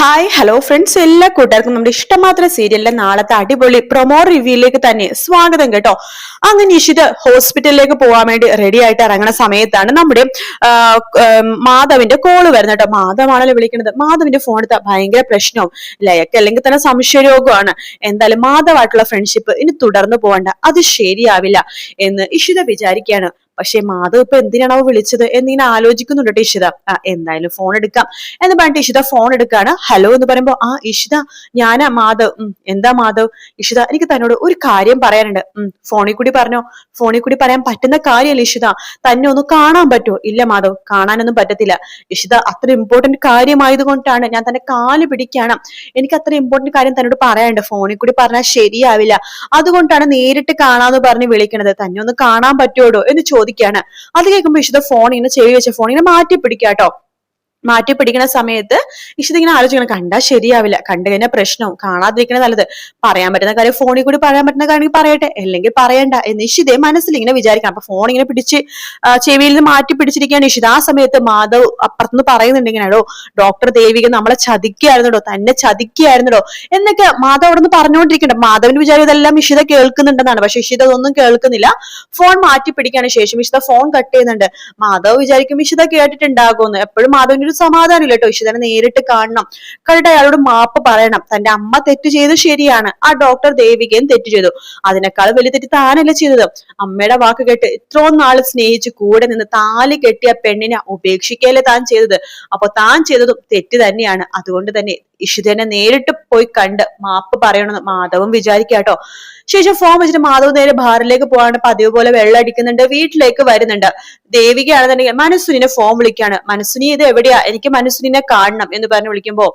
Hi hello friends, എല്ലാ കൂട്ടുകാർക്കും നമ്മുടെ ഇഷ്ടമാത്ര സീരിയലിലെ നാളത്തെ അടിപൊളി പ്രൊമോ റിവ്യൂയിലേക്ക് തന്നെ സ്വാഗതം കേട്ടോ. അങ്ങനെ ഇഷിത ഹോസ്പിറ്റലിലേക്ക് പോകാൻ വേണ്ടി റെഡി ആയിട്ട് ഇറങ്ങുന്ന സമയത്താണ് നമ്മുടെ മാധവിന്റെ കോള് വരുന്നത് കേട്ടോ. മാധവാണല്ലോ വിളിക്കുന്നത്. മാധവിന്റെ ഫോൺ എടുത്താൽ ഭയങ്കര പ്രശ്നവും ലയക്ക് അല്ലെങ്കിൽ തന്നെ സംശയരോഗമാണ്. എന്തായാലും മാധവായിട്ടുള്ള ഫ്രണ്ട്ഷിപ്പ് ഇനി തുടർന്ന് പോകണ്ട, അത് ശരിയാവില്ല എന്ന് ഇഷിത വിചാരിക്കുകയാണ്. പക്ഷെ മാധവ് ഇപ്പൊ എന്തിനാണ് അവ വിളിച്ചത് എന്നിങ്ങനെ ആലോചിക്കുന്നുണ്ട് കേട്ടോ ഇഷിത. എന്തായാലും ഫോൺ എടുക്കാം എന്ന് പറഞ്ഞിട്ട് ഇഷിത ഫോൺ എടുക്കാണ്. ഹലോ എന്ന് പറയുമ്പോ ഇഷിത, ഞാനാ മാധവ്. എന്താ മാധവ്? ഇഷിത, എനിക്ക് തന്നോട് ഒരു കാര്യം പറയാനുണ്ട്. ഫോണിൽ കൂടി പറഞ്ഞോ? ഫോണിൽ കൂടി പറയാൻ പറ്റുന്ന കാര്യമല്ല ഇഷിത. തന്നെ ഒന്ന് കാണാൻ പറ്റുമോ? ഇല്ല മാധവ്, കാണാനൊന്നും പറ്റത്തില്ല ഇഷിത. അത്ര ഇമ്പോർട്ടന്റ് കാര്യമായതുകൊണ്ടാണ് ഞാൻ തന്നെ കാല് പിടിക്കാണ്. എനിക്ക് അത്ര ഇമ്പോർട്ടന്റ് കാര്യം തന്നോട് പറയാനുണ്ട്. ഫോണിൽ കൂടി പറഞ്ഞാൽ ശരിയാവില്ല, അതുകൊണ്ടാണ് നേരിട്ട് കാണാന്ന് പറഞ്ഞ് വിളിക്കണത്. തന്നെ ഒന്ന് കാണാൻ പറ്റുമോ എന്ന് ചോദിക്കാണ്. അത് കേൾക്കുമ്പോ ഇഷിത ഫോൺ ഇങ്ങനെ ചെവി വെച്ച ഫോൺ ഇങ്ങനെ മാറ്റി പിടിക്കാട്ടോ. മാറ്റി പിടിക്കുന്ന സമയത്ത് ഇഷിത ഇങ്ങനെ ആലോചിക്കണം, കണ്ടാ ശരിയാവില്ല, കണ്ടു കഴിഞ്ഞാൽ പ്രശ്നവും, കാണാതിരിക്കണ നല്ലത്. പറയാൻ പറ്റുന്ന കാര്യം ഫോണിൽ കൂടി പറയാൻ പറ്റുന്ന കാര്യം പറയട്ടെ, അല്ലെങ്കിൽ പറയണ്ട എന്ന് ഇഷിതയെ മനസ്സിൽ ഇങ്ങനെ വിചാരിക്കണം. അപ്പൊ ഫോൺ ഇങ്ങനെ പിടിച്ച് ചെവിയിൽ നിന്ന് മാറ്റി പിടിച്ചിരിക്കുകയാണ് ഇഷിത. ആ സമയത്ത് മാധവ് അപ്പുറത്തുനിന്ന് പറയുന്നുണ്ടെങ്കിലോ, ഡോക്ടർ ദേവിക നമ്മളെ ചതിക്കുകയായിരുന്നോ, തന്നെ ചതിക്കുകയായിരുന്നോ എന്നൊക്കെ മാധവ് അവിടെ നിന്ന് പറഞ്ഞുകൊണ്ടിരിക്കണ്ട. മാധവിന് വിചാരം ഇതെല്ലാം ഇഷിത കേൾക്കുന്നുണ്ടെന്നാണ്. പക്ഷെ ഇഷിത ഒന്നും കേൾക്കുന്നില്ല. ഫോൺ മാറ്റി പിടിക്കാണ്. ശേഷം ഇഷിത ഫോൺ കട്ട് ചെയ്യുന്നുണ്ട്. മാധവ് വിചാരിക്കും ഇഷിത കേട്ടിട്ടുണ്ടാകുമെന്ന്. എപ്പോഴും മാധവിന് ഒരു സമാധാനം ഇല്ല കേട്ടോ. ഇഷിതനെ നേരിട്ട് കാണണം, കണ്ടിട്ട് അയാളോട് മാപ്പ് പറയണം. തന്റെ അമ്മ തെറ്റ് ചെയ്ത് ശരിയാണ്, ആ ഡോക്ടർ ദേവികയും തെറ്റ് ചെയ്തു. അതിനേക്കാൾ വലിയ തെറ്റ് താനല്ല ചെയ്തത്. അമ്മയുടെ വാക്ക് കേട്ട് ഇത്രയും നാള് സ്നേഹിച്ച് കൂടെ നിന്ന് താലി കെട്ടിയ പെണ്ണിനെ ഉപേക്ഷിക്കല്ലേ താൻ ചെയ്തത്. അപ്പൊ താൻ ചെയ്തതും തെറ്റ് തന്നെയാണ്. അതുകൊണ്ട് തന്നെ ഇഷിതനെ നേരിട്ട് പോയി കണ്ട് മാപ്പ് പറയണമെന്ന് മാധവും വിചാരിക്കാട്ടോ. ശേഷം ഫോൺ വെച്ചിട്ട് മാധവ് നേരെ ബാറിലേക്ക് പോകാണ്ട് പതിവ് പോലെ വെള്ളം അടിക്കുന്നുണ്ട്. വീട്ടിലേക്ക് വരുന്നുണ്ട്. ദേവികയാണെന്നുണ്ടെങ്കിൽ മനസ്സുനിനെ ഫോൺ വിളിക്കാണ്. മനസ്സുനി ഇത് എവിടെയാ, എനിക്ക് മനസ്സുനിനെ കാണണം എന്ന് പറഞ്ഞ് വിളിക്കുമ്പോ,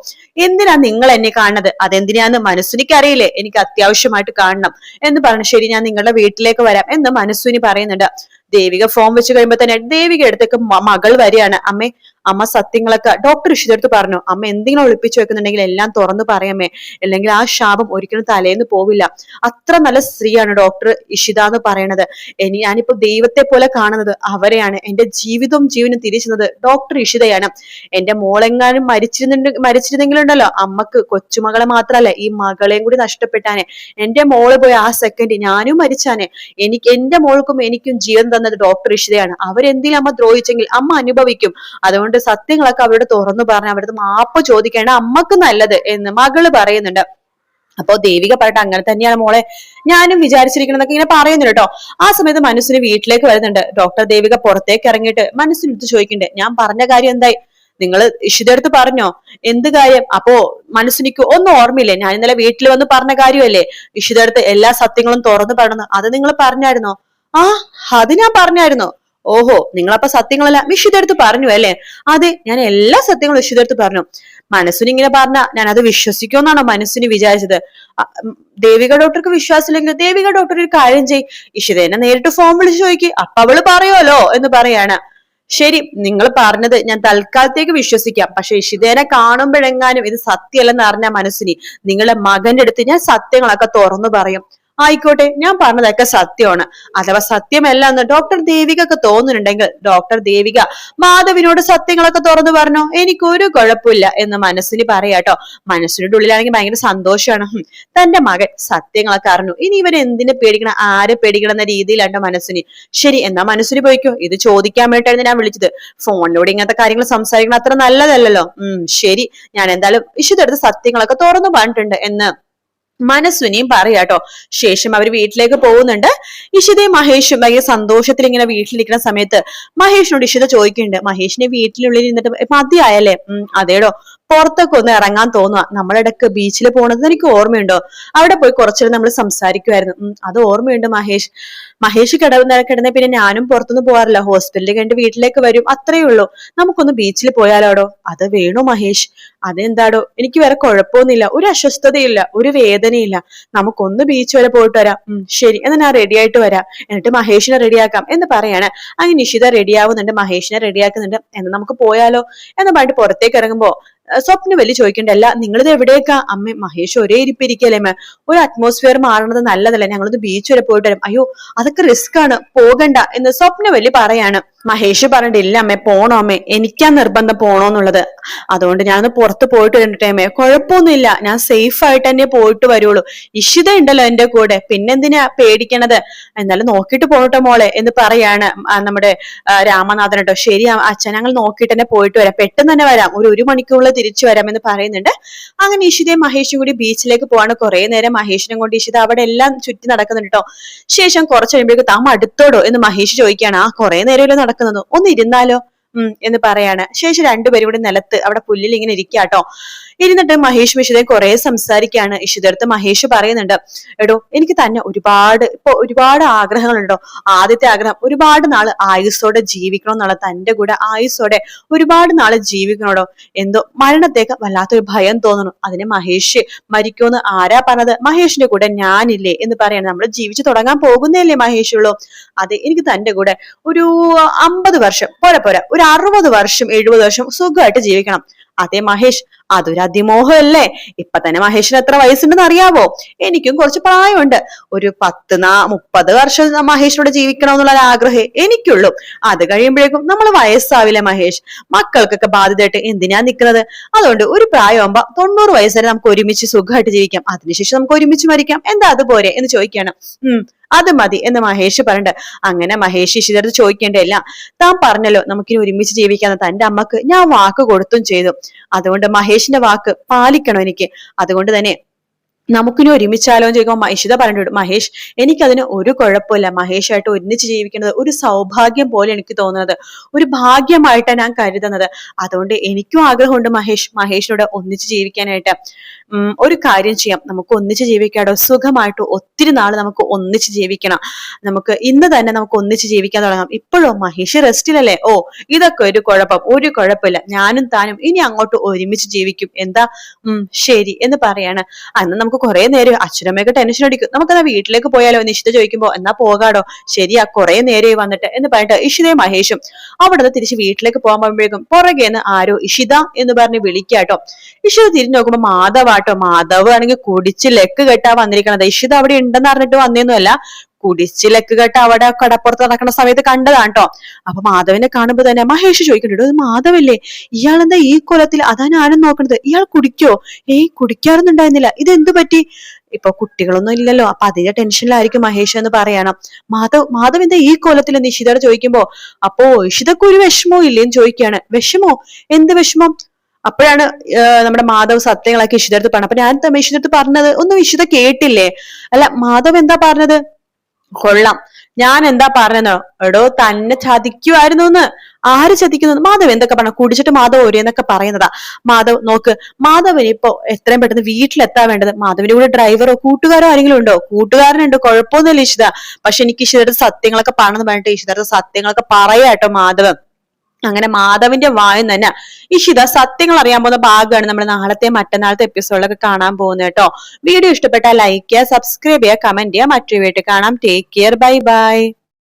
എന്തിനാ നിങ്ങൾ എന്നെ കാണുന്നത്? അതെന്തിനാന്ന് മനസ്സുനിക്ക് അറിയില്ലേ, എനിക്ക് അത്യാവശ്യമായിട്ട് കാണണം എന്ന് പറഞ്ഞു. ശരി, ഞാൻ നിങ്ങളുടെ വീട്ടിലേക്ക് വരാം എന്ന് മനസ്സുനി പറയുന്നുണ്ട്. ദേവിക ഫോൺ വെച്ച് കഴിയുമ്പോ തന്നെ ദേവിക അടുത്തേക്ക് മകൾ വരികയാണ്. അമ്മ സത്യങ്ങളൊക്കെ ഡോക്ടർ ഇഷിതടുത്ത് പറഞ്ഞു. അമ്മ എന്തെങ്കിലും ഒളിപ്പിച്ചു വെക്കുന്നുണ്ടെങ്കിൽ എല്ലാം തുറന്നു പറയമ്മേ, അല്ലെങ്കിൽ ആ ശാപം ഒരിക്കലും തലേന്ന് പോവില്ല. അത്ര നല്ല സ്ത്രീയാണ് ഡോക്ടർ ഇഷിത എന്ന് പറയണത്. ഞാനിപ്പോ ദൈവത്തെ പോലെ കാണുന്നത് അവരെയാണ്. എന്റെ ജീവിതവും ജീവനും തിരിച്ചുന്നത് ഡോക്ടർ ഇഷിതയാണ്. എന്റെ മോളെങ്ങാനും മരിച്ചിരുന്നെങ്കിലുണ്ടല്ലോ, അമ്മക്ക് കൊച്ചുമകളെ മാത്രല്ല ഈ മകളെയും കൂടി നഷ്ടപ്പെട്ടാനെ. എന്റെ മോള് പോയ ആ സെക്കൻഡ് ഞാനും മരിച്ചാനെ. എന്റെ മോൾക്കും എനിക്കും ജീവൻ തന്നത് ഡോക്ടർ ഇഷിതയാണ്. അവരെന്തെങ്കിലും അമ്മ ദ്രോഹിച്ചെങ്കിൽ അമ്മ അനുഭവിക്കും. അതുകൊണ്ട് സത്യങ്ങളൊക്കെ അവരോട് തുറന്നു പറഞ്ഞ് അവരുടെ മാപ്പ് ചോദിക്കേണ്ട അമ്മക്ക് നല്ലത് എന്ന് മകള് പറയുന്നുണ്ട്. അപ്പൊ ദേവിക പറയട്ടെ, അങ്ങനെ തന്നെയാണ് മോളെ ഞാനും വിചാരിച്ചിരിക്കണമെന്നൊക്കെ ഇങ്ങനെ പറയുന്നുണ്ട് കേട്ടോ. ആ സമയത്ത് മനസ്സിന് വീട്ടിലേക്ക് വരുന്നുണ്ട്. ഡോക്ടർ ദേവിക പുറത്തേക്ക് ഇറങ്ങിയിട്ട് മനസ്സിനെടുത്ത് ചോദിക്കണ്ടേ, ഞാൻ പറഞ്ഞ കാര്യം എന്തായി? നിങ്ങൾ ഇഷിതടുത്ത് പറഞ്ഞോ? എന്ത് കാര്യം? അപ്പോ മനസ്സിനിക്ക് ഒന്നും ഓർമ്മയില്ലേ? ഞാൻ ഇന്നലെ വീട്ടിൽ വന്ന് പറഞ്ഞ കാര്യമല്ലേ, ഇഷിതടുത്ത് എല്ലാ സത്യങ്ങളും തുറന്നു പറഞ്ഞു. അത് നിങ്ങൾ പറഞ്ഞായിരുന്നോ? അത് ഞാൻ പറഞ്ഞായിരുന്നു. ഓഹോ, നിങ്ങളപ്പ സത്യങ്ങളെല്ലാം ഇഷിതടുത്ത് പറഞ്ഞു അല്ലേ? അതെ, ഞാൻ എല്ലാ സത്യങ്ങളും ഇഷിതടുത്ത് പറഞ്ഞു. മനസ്സിന് ഇങ്ങനെ പറഞ്ഞ ഞാൻ അത് വിശ്വസിക്കുമെന്നാണോ മനസ്സിന് വിചാരിച്ചത്? ദേവിക ഡോക്ടർക്ക് വിശ്വാസമില്ലെങ്കിൽ ദേവിക ഡോക്ടർ ഒരു കാര്യം ചെയ്, ഇഷിതേനെ നേരിട്ട് ഫോൺ വിളിച്ച് ചോദിക്ക്, അപ്പൊ അവള് പറയുമല്ലോ എന്ന് പറയാണ്. ശരി, നിങ്ങൾ പറഞ്ഞത് ഞാൻ തൽക്കാലത്തേക്ക് വിശ്വസിക്കാം. പക്ഷെ ഇഷിതേനെ കാണുമ്പോഴെങ്ങാനും ഇത് സത്യമല്ലെന്ന് അറിഞ്ഞ മനസ്സിന് നിങ്ങളുടെ മകന്റെ അടുത്ത് ഞാൻ സത്യങ്ങളൊക്കെ തുറന്നു പറയും. ആയിക്കോട്ടെ, ഞാൻ പറഞ്ഞതൊക്കെ സത്യമാണ്. അഥവാ സത്യമല്ല എന്ന് ഡോക്ടർ ദേവികക്ക് തോന്നുന്നുണ്ടെങ്കിൽ ഡോക്ടർ ദേവിക മാധവിനോട് സത്യങ്ങളൊക്കെ തുറന്നു പറഞ്ഞോ, എനിക്കൊരു കുഴപ്പമില്ല എന്ന് മനസ്സിന് പറയാട്ടോ. മനസ്സിന്റെ ഉള്ളിലാണെങ്കിൽ ഭയങ്കര സന്തോഷമാണ്. തന്റെ മകൻ സത്യങ്ങളൊക്കെ അറിഞ്ഞു, ഇനി ഇവൻ എന്തിനു പേടിക്കണം, ആരെ പേടിക്കണം എന്ന രീതിയിലാണ്ടോ മനസ്സിന്. ശരി, എന്നാ മനസ്സിന് പോയിക്കോ, ഇത് ചോദിക്കാൻ വേണ്ടിയിട്ടായിരുന്നു ഞാൻ വിളിച്ചത്. ഫോണിലൂടെ ഇങ്ങനത്തെ കാര്യങ്ങൾ സംസാരിക്കണം അത്ര നല്ലതല്ലല്ലോ. ശരി, ഞാൻ എന്തായാലും ഇഷിതടുത്ത് സത്യങ്ങളൊക്കെ തുറന്നു പറഞ്ഞിട്ടുണ്ട് എന്ന് മനസ്വിനിയും പറയാട്ടോ. ശേഷം അവർ വീട്ടിലേക്ക് പോകുന്നുണ്ട്. ഇഷിതയും മഹേഷും ഭയങ്കര സന്തോഷത്തിൽ ഇങ്ങനെ വീട്ടിലിരിക്കുന്ന സമയത്ത് മഹേഷിനോട് ഇഷിത ചോദിക്കുന്നുണ്ട്, മഹേഷിനെ വീട്ടിനുള്ളിൽ ഇരുന്നിട്ട് മതിയായല്ലേ? അതേടോ, പുറത്തൊക്കെ ഒന്ന് ഇറങ്ങാൻ തോന്നുക. നമ്മളിടക്ക് ബീച്ചിൽ പോണത് എനിക്ക് ഓർമ്മയുണ്ടോ? അവിടെ പോയി കുറച്ചേരം നമ്മൾ സംസാരിക്കുമായിരുന്നു. അത് ഓർമ്മയുണ്ട് മഹേഷ് കിടന്ന പിന്നെ ഞാനും പുറത്തുനിന്ന് പോകാറില്ല. ഹോസ്പിറ്റലിൽ കഴിഞ്ഞിട്ട് വീട്ടിലേക്ക് വരും, അത്രേ ഉള്ളൂ. നമുക്കൊന്ന് ബീച്ചിൽ പോയാലോടോ? അത് വേണോ മഹേഷ്? അതെന്താടോ? എനിക്ക് വേറെ കുഴപ്പമൊന്നുമില്ല, ഒരു അസ്വസ്ഥതയില്ല, ഒരു വേദനയില്ല. നമുക്കൊന്ന് ബീച്ച് വരെ പോയിട്ട് വരാം. ശരി, എന്നാൽ ഞാൻ റെഡി ആയിട്ട് വരാം, എന്നിട്ട് മഹേഷിനെ റെഡിയാക്കാം എന്ന് പറയാണ്. അങ്ങനെ നിഷിത റെഡിയാവുന്നുണ്ട്, മഹേഷിനെ റെഡിയാക്കുന്നുണ്ട്. എന്ന് നമുക്ക് പോയാലോ എന്ന് പറഞ്ഞിട്ട് പുറത്തേക്ക് ഇറങ്ങുമ്പോ സ്വപ്ന വലിയ ചോദിക്കണ്ടല്ല, നിങ്ങളിത് എവിടേക്കാ? അമ്മ മഹേഷ് ഒരേ ഇരിപ്പിരിക്കല്ലേ അമ്മ, ഒരു അറ്റ്മോസ്ഫിയർ മാറണത് നല്ലതല്ലേ, ഞങ്ങളൊന്ന് ബീച്ച് വരെ പോയിട്ട് വരാം. അയ്യോ, അതൊക്കെ റിസ്ക് ആണ്, പോകണ്ട എന്ന് സ്വപ്ന വലിയ പറയാണ്. മഹേഷ് പറഞ്ഞിട്ട് ഇല്ല അമ്മേ പോണോ അമ്മേ, എനിക്കാ നിർബന്ധം പോണോന്നുള്ളത്. അതുകൊണ്ട് ഞാനൊന്ന് പുറത്ത് പോയിട്ട് വരട്ടെ അമ്മേ. കുഴപ്പമൊന്നുമില്ല, ഞാൻ സേഫ് ആയിട്ട് തന്നെ പോയിട്ട് വരുള്ളൂ. ഇഷിത ഉണ്ടല്ലോ എന്റെ കൂടെ, പിന്നെന്തിനാ പേടിക്കണത്? എന്നാലും നോക്കിയിട്ട് പോകട്ടെ മോളെ എന്ന് പറയാണ് നമ്മുടെ രാമനാഥൻ കേട്ടോ. ശരി അച്ഛൻ, ഞങ്ങൾ നോക്കിയിട്ട് തന്നെ പോയിട്ട് വരാം, പെട്ടെന്ന് തന്നെ വരാം, ഒരു മണിക്കൂറിൽ തിരിച്ചു വരാം എന്ന് പറയുന്നുണ്ട്. അങ്ങനെ ഇഷിതയും മഹേഷും കൂടി ബീച്ചിലേക്ക് പോവാണ്. കുറെ നേരം മഹേഷിനെ കൊണ്ട് ഇഷിത അവിടെ എല്ലാം ചുറ്റി നടക്കുന്നുണ്ട് കേട്ടോ. ശേഷം കുറച്ച് കഴിയുമ്പോഴേക്ക് താൻ അടുത്തോടോ എന്ന് മഹേഷ് ചോദിക്കുകയാണ്. ആ കുറെ നേരമല്ലോ നടക്കുന്നത്, ഒന്ന് ഇരുന്നാലോ എന്ന് പറയാണ്. ശേഷം രണ്ടുപേരും കൂടി നിലത്ത് അവിടെ പുല്ലിൽ ഇങ്ങനെ ഇരിക്കാട്ടോ. ഇരുന്നിട്ട് മഹേഷ് ഇഷിതയെ കുറെ സംസാരിക്കുകയാണ്. ഇഷിതടുത്ത് മഹേഷ് പറയുന്നുണ്ട്, എടോ എനിക്ക് തന്നെ ഒരുപാട് ആഗ്രഹങ്ങളുണ്ടോ. ആദ്യത്തെ ആഗ്രഹം ഒരുപാട് നാള് ആയുസ്സോടെ ജീവിക്കണം എന്നുള്ള, തന്റെ കൂടെ ആയുസ്സോടെ ഒരുപാട് നാള് ജീവിക്കണോടോ. എന്തോ മരണത്തേക്ക് വല്ലാത്തൊരു ഭയം തോന്നുന്നു. അതിന് മഹേഷ് മരിക്കുമെന്ന് ആരാ പറഞ്ഞത്? മഹേഷിന്റെ കൂടെ ഞാനില്ലേ എന്ന് പറയാണ്. നമ്മൾ ജീവിച്ചു തുടങ്ങാൻ പോകുന്നല്ലേ മഹേഷുള്ളൂ. അതെ, എനിക്ക് തന്റെ കൂടെ ഒരു 50 വർഷം പോരാ, ഒരു 60 വർഷം 70 വർഷം സുഖമായിട്ട് ജീവിക്കണം. അതെ മഹേഷ്, അതൊരു അതിമോഹമല്ലേ? ഇപ്പൊ തന്നെ മഹേഷിന് എത്ര വയസ്സുണ്ടെന്ന് അറിയാവോ? എനിക്കും കുറച്ച് പ്രായമുണ്ട്. ഒരു 30 വർഷം മഹേഷിനോട് ജീവിക്കണമെന്നുള്ള ആഗ്രഹം എനിക്കുള്ളൂ. അത് കഴിയുമ്പോഴേക്കും നമ്മൾ വയസ്സാവില്ലേ മഹേഷ്? മക്കൾക്കൊക്കെ ബാധ്യതയായിട്ട് എന്തിനാ നിൽക്കുന്നത്? അതുകൊണ്ട് ഒരു പ്രായമാകുമ്പോ 90 വയസ്സ് വരെ നമുക്ക് ഒരുമിച്ച് സുഖമായിട്ട് ജീവിക്കാം, അതിനുശേഷം നമുക്ക് ഒരുമിച്ച് മരിക്കാം, എന്താ അതുപോലെ എന്ന് ചോദിക്കാണ്. അത് മതി എന്ന് മഹേഷ് പറഞ്ഞിട്ട് അങ്ങനെ മഹേഷ് ഇഷിതടുത്ത് ചോദിക്കേണ്ടല്ല, താൻ പറഞ്ഞല്ലോ നമുക്കിനി ഒരുമിച്ച് ജീവിക്കാന്ന്, തന്റെ അമ്മക്ക് ഞാൻ വാക്ക് കൊടുത്തും ചെയ്തു. അതുകൊണ്ട് മഹേഷിന്റെ വാക്ക് പാലിക്കണം എനിക്ക്. അതുകൊണ്ട് തന്നെ നമുക്കിനി ഒരുമിച്ചാലോ എന്ന് ചോദിക്കുമ്പോൾ ഇഷിത പറഞ്ഞിട്ടുണ്ട്, മഹേഷ് എനിക്കതിന് ഒരു കുഴപ്പമില്ല. മഹേഷായിട്ട് ഒന്നിച്ച് ജീവിക്കുന്നത് ഒരു സൗഭാഗ്യം പോലെ എനിക്ക് തോന്നുന്നത്, ഒരു ഭാഗ്യമായിട്ടാണ് ഞാൻ കരുതുന്നത്. അതുകൊണ്ട് എനിക്കും ആഗ്രഹമുണ്ട് മഹേഷിനോട് ഒന്നിച്ച് ജീവിക്കാനായിട്ട്. ഒരു കാര്യം ചെയ്യാം, നമുക്ക് ഒന്നിച്ച് ജീവിക്കാടോ, സുഖമായിട്ട് ഒത്തിരി നാള് നമുക്ക് ഒന്നിച്ച് ജീവിക്കണം. നമുക്ക് ഇന്ന് തന്നെ നമുക്ക് ഒന്നിച്ച് ജീവിക്കാൻ തുടങ്ങാം. ഇപ്പോഴോ മഹേഷ് റെസ്റ്റിലല്ലേ? ഓ ഇതൊക്കെ ഒരു കുഴപ്പമില്ല, ഞാനും താനും ഇനി അങ്ങോട്ട് ഒരുമിച്ച് ജീവിക്കും. എന്താ? ശരി എന്ന് പറയാണ്. അന്ന് നമുക്ക് കുറെ നേരം അച്ഛനമ്മയൊക്കെ ടെൻഷൻ അടിക്കും, നമുക്കെന്നാ വീട്ടിലേക്ക് പോയാലോ എന്ന് ഇഷിത ചോദിക്കുമ്പോ, എന്നാ പോകാടോ, ശരിയാ കുറെ നേരെ വന്നിട്ട് എന്ന് പറഞ്ഞിട്ട് ഇഷിതയും മഹേഷും അവിടെ തിരിച്ച് വീട്ടിലേക്ക് പോകാൻ പോകുമ്പോഴേക്കും പുറകേന്ന് ആരോ ഇഷിത എന്ന് പറഞ്ഞ് വിളിക്കാട്ടോ. ഇഷിത തിരിഞ്ഞു നോക്കുമ്പോ മാധവ് ആണെങ്കിൽ കുടിച്ച് ലെക്ക് കെട്ടാ വന്നിരിക്കണത്. ഇഷിത അവിടെ ഉണ്ടെന്ന് അറിഞ്ഞിട്ട് വന്നേന്നുമല്ല, കുടിച്ച് ലെക്ക് കെട്ട അവിടെ കടപ്പുറത്ത് നടക്കുന്ന സമയത്ത് കണ്ടതാണ് കേട്ടോ. അപ്പൊ മാധവനെ കാണുമ്പോ തന്നെ മഹേഷ് ചോദിക്കുന്നുണ്ട്, ഇത് മാധവല്ലേ, ഇയാളെന്താ ഈ കൊലത്തിൽ? അതാ ഞാനും നോക്കണത്, ഇയാൾ കുടിക്കോ? കുടിക്കാറൊന്നും ഉണ്ടായിരുന്നില്ല, ഇത് എന്തു പറ്റി? ഇപ്പൊ കുട്ടികളൊന്നും ഇല്ലല്ലോ, അപ്പൊ അതിന്റെ ടെൻഷനിലായിരിക്കും മഹേഷ് എന്ന് പറയണം. മാധവ് എന്താ ഈ കൊലത്തിൽ എന്ന് ഇഷിതയോട് ചോദിക്കുമ്പോ, അപ്പോ ഇഷിതക്ക് ഒരു വിഷമവും ഇല്ലേന്ന് ചോദിക്കുകയാണ്. വിഷമോ? എന്ത് വിഷമം? അപ്പോഴാണ് നമ്മുടെ മാധവ് സത്യങ്ങളൊക്കെ ഇഷിതടുത്ത് പറഞ്ഞത്. അപ്പൊ ഞാൻ ഇഷിതടുത്ത് പറഞ്ഞത് ഒന്നും ഇഷിത കേട്ടില്ലേ? അല്ല മാധവ് എന്താ പറഞ്ഞത്? കൊള്ളാം, ഞാൻ എന്താ പറഞ്ഞോ? എടോ തന്നെ ചതിക്കുമായിരുന്നു എന്ന്. ആര് ചതിക്കുന്നു? മാധവ് എന്തൊക്കെ പറഞ്ഞു? കുടിച്ചിട്ട് മാധവ് ഒരേന്നൊക്കെ പറയുന്നതാ. മാധവ് നോക്ക്, മാധവന് ഇപ്പൊ എത്രയും പെട്ടെന്ന് വീട്ടിലെത്താൻ വേണ്ടത്. മാധവിന്റെ കൂടെ ഡ്രൈവറോ കൂട്ടുകാരോ ആരെങ്കിലും ഉണ്ടോ? കൂട്ടുകാരനുണ്ട്, കുഴപ്പമൊന്നുമില്ല ഇഷിത. പക്ഷെ എനിക്ക് ഇഷിതയുടെ സത്യങ്ങളൊക്കെ പറഞ്ഞെന്ന് പറഞ്ഞിട്ട് ഇഷിതയുടെ സത്യങ്ങളൊക്കെ പറയാട്ടോ മാധവ്. അങ്ങനെ മാധവിന്റെ വായും തന്നെ ഇഷിത സത്യങ്ങൾ അറിയാൻ പോകുന്ന ഭാഗമാണ് നമ്മൾ നാളത്തെ മറ്റന്നാളത്തെ എപ്പിസോഡിലൊക്കെ കാണാൻ പോകുന്നത് കേട്ടോ. വീഡിയോ ഇഷ്ടപ്പെട്ടാൽ ലൈക്ക് ചെയ്യുക, സബ്സ്ക്രൈബ് ചെയ്യുക, കമന്റ് ചെയ്യുക. മറ്റൊരു വീട്ടിൽ കാണാം. Take care, bye bye.